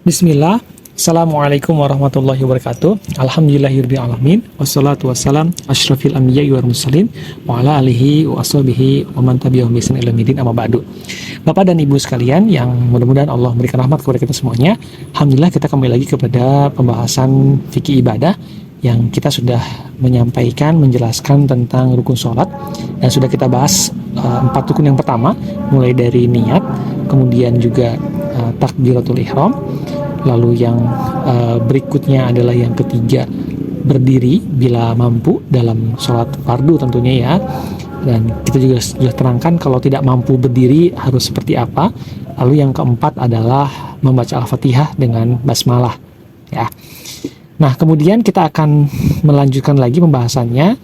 Bismillah. Assalamualaikum warahmatullahi wabarakatuh. Alhamdulillahirabbil alamin. Wassalatu wassalam asyrafil anbiya'i wal mursalin wa ala alihi wa ashabihi wa man tabi'ahum bi ihsan ila yaumil amma ba'du. Bapak dan Ibu sekalian yang mudah-mudahan Allah memberikan rahmat kepada kita semuanya. Alhamdulillah kita kembali lagi kepada pembahasan fikih ibadah yang kita sudah menjelaskan tentang rukun sholat dan sudah kita bahas 4 rukun yang pertama, mulai dari niat, kemudian juga takbiratul ihram. Lalu yang berikutnya adalah yang ketiga, berdiri bila mampu dalam sholat fardu tentunya ya. Dan kita juga sudah terangkan kalau tidak mampu berdiri harus seperti apa. Lalu yang keempat adalah membaca Al-Fatihah dengan basmalah ya. Nah kemudian kita akan melanjutkan lagi pembahasannya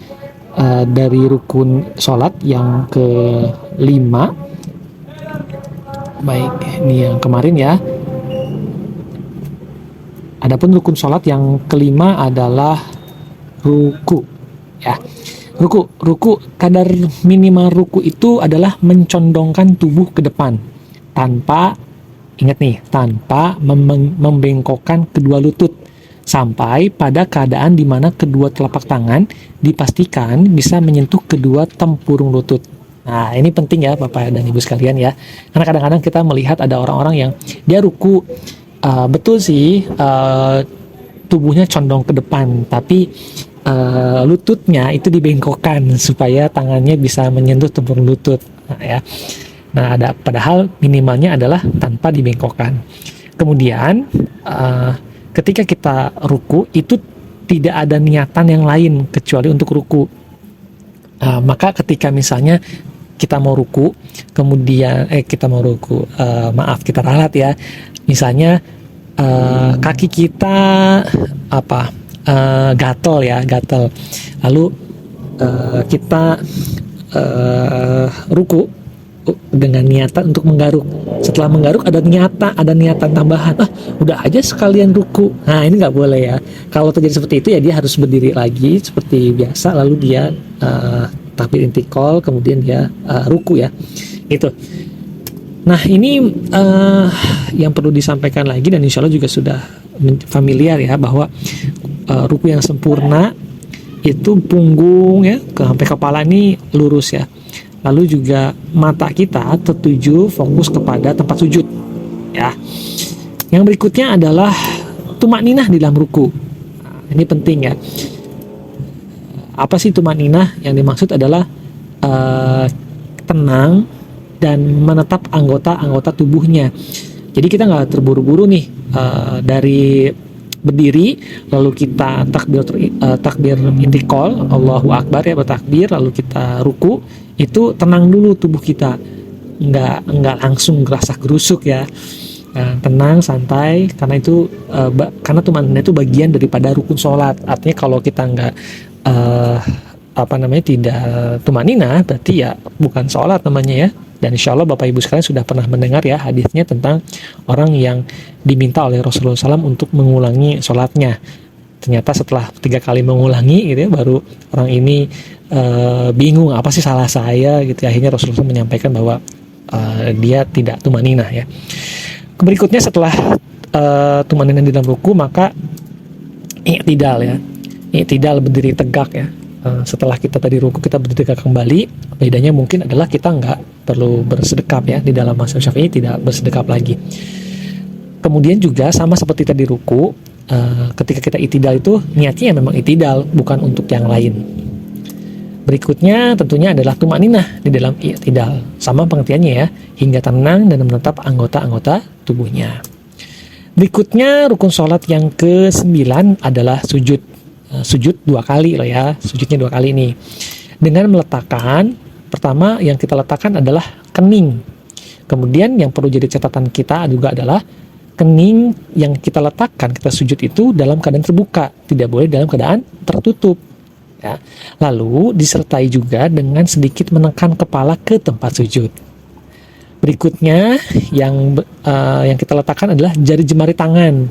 dari rukun sholat yang kelima. Baik, ini yang kemarin ya. Adapun rukun sholat yang kelima adalah ruku ya. Ruku kadar minimal ruku itu adalah mencondongkan tubuh ke depan tanpa, ingat nih, tanpa membengkokkan kedua lutut sampai pada keadaan di mana kedua telapak tangan dipastikan bisa menyentuh kedua tempurung lutut. Nah ini penting ya Bapak dan Ibu sekalian ya, karena kadang-kadang kita melihat ada orang-orang yang dia ruku betul sih, tubuhnya condong ke depan, tapi lututnya itu dibengkokkan supaya tangannya bisa menyentuh tempurung lutut. Nah, padahal minimalnya adalah tanpa dibengkokkan. Kemudian ketika kita ruku itu tidak ada niatan yang lain kecuali untuk ruku. Maka ketika misalnya kita mau ruku, kemudian kita ralat ya. Misalnya kaki kita gatel. Lalu kita ruku dengan niatan untuk menggaruk. Setelah menggaruk ada niatan tambahan. Udah aja sekalian ruku. Nah ini nggak boleh ya. Kalau terjadi seperti itu ya dia harus berdiri lagi seperti biasa. Lalu dia takbir intikal, kemudian dia ruku ya. Itu. Nah ini yang perlu disampaikan lagi dan insya Allah juga sudah familiar ya, bahwa ruku yang sempurna itu punggung ya sampai kepala ini lurus ya. Lalu juga mata kita tertuju fokus kepada tempat sujud ya. Yang berikutnya adalah tumakninah di dalam ruku. Nah, ini penting ya. Apa sih tumakninah? Yang dimaksud adalah tenang dan menetap anggota tubuhnya. Jadi kita nggak terburu-buru nih dari berdiri, lalu kita takbir intikal, Allahu Akbar ya, bertakbir, lalu kita ruku, itu tenang dulu tubuh kita, nggak langsung gerasak gerusuk ya. Tenang, santai, karena itu karena tumakninah itu bagian daripada rukun sholat. Artinya kalau kita nggak tidak tumakninah, berarti ya bukan sholat namanya ya. Dan insya Allah Bapak Ibu sekalian sudah pernah mendengar ya hadisnya tentang orang yang diminta oleh Rasulullah SAW untuk mengulangi sholatnya. Ternyata setelah 3 kali mengulangi gitu ya, baru orang ini bingung apa sih salah saya gitu. Akhirnya Rasulullah SAW menyampaikan bahwa dia tidak tumakninah ya. Berikutnya setelah tumakninah di dalam ruku, maka i'tidal ya. I'tidal, berdiri tegak ya. Setelah kita tadi ruku, kita berdiri tegak kembali. Bedanya mungkin adalah kita nggak perlu bersedekap ya. Di dalam mazhab Syafi'i tidak bersedekap lagi. Kemudian juga sama seperti tadi ruku, ketika kita i'tidal itu niatnya memang i'tidal, bukan untuk yang lain. Berikutnya tentunya adalah tumakninah di dalam i'tidal. Sama pengertiannya ya, hingga tenang dan menetap anggota-anggota tubuhnya. Berikutnya rukun sholat yang ke-9 adalah sujud. Sujud 2 kali loh ya, sujudnya 2 kali nih. Dengan meletakkan, pertama yang kita letakkan adalah kening. Kemudian yang perlu jadi catatan kita juga adalah kening yang kita letakkan, kita sujud itu dalam keadaan terbuka, tidak boleh dalam keadaan tertutup ya. Lalu disertai juga dengan sedikit menekan kepala ke tempat sujud. Berikutnya yang kita letakkan adalah jari jemari tangan,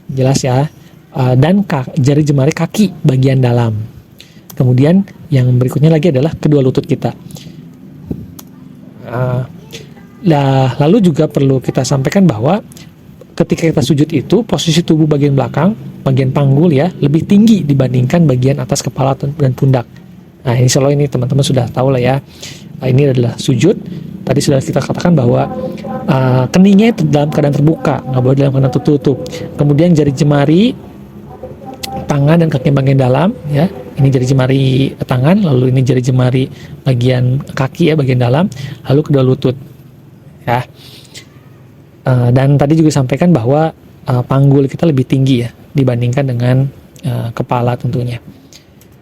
jelas ya, dan jari jemari kaki bagian dalam. Kemudian yang berikutnya lagi adalah kedua lutut kita. Lalu juga perlu kita sampaikan bahwa ketika kita sujud itu posisi tubuh bagian belakang, bagian panggul ya, lebih tinggi dibandingkan bagian atas kepala dan pundak. Nah, insya Allah ini teman-teman sudah tahu lah ya. Nah, ini adalah sujud. Tadi sudah kita katakan bahwa keningnya itu dalam keadaan terbuka, nggak boleh dalam keadaan tertutup. Kemudian jari jemari tangan dan kaki bagian dalam ya. Ini jari jemari tangan, lalu ini jari jemari bagian kaki ya, bagian dalam, lalu kedua lutut ya. Dan tadi juga sampaikan bahwa panggul kita lebih tinggi ya dibandingkan dengan kepala tentunya.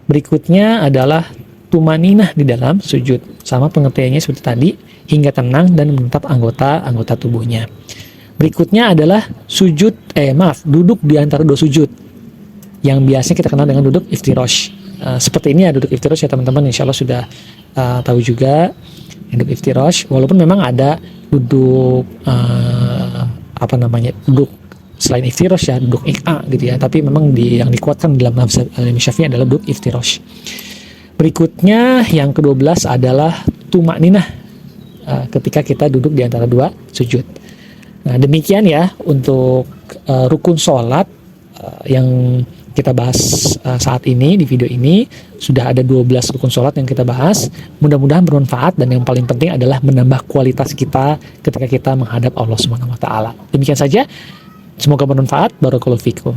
Berikutnya adalah tumaninah di dalam sujud. Sama pengertiannya seperti tadi, hingga tenang dan menetap anggota tubuhnya. Berikutnya adalah duduk di antara dua sujud, yang biasanya kita kenal dengan duduk iftirosh. Seperti ini ya duduk iftirosh ya teman-teman, insya Allah sudah tahu juga duduk iftirosh. Walaupun memang ada duduk duduk selain iftirosh ya, duduk iqa gitu ya, tapi memang yang dikuatkan dalam mazhab Syafi'i adalah duduk iftirosh. Berikutnya yang ke-12 adalah tumakninah ketika kita duduk di antara dua sujud. Nah, demikian ya untuk rukun sholat yang kita bahas saat ini di video ini. Sudah ada 12 rukun sholat yang kita bahas. Mudah-mudahan bermanfaat, dan yang paling penting adalah menambah kualitas kita ketika kita menghadap Allah Subhanahu wa taala. Demikian saja. Semoga bermanfaat. Barakallahu fikum.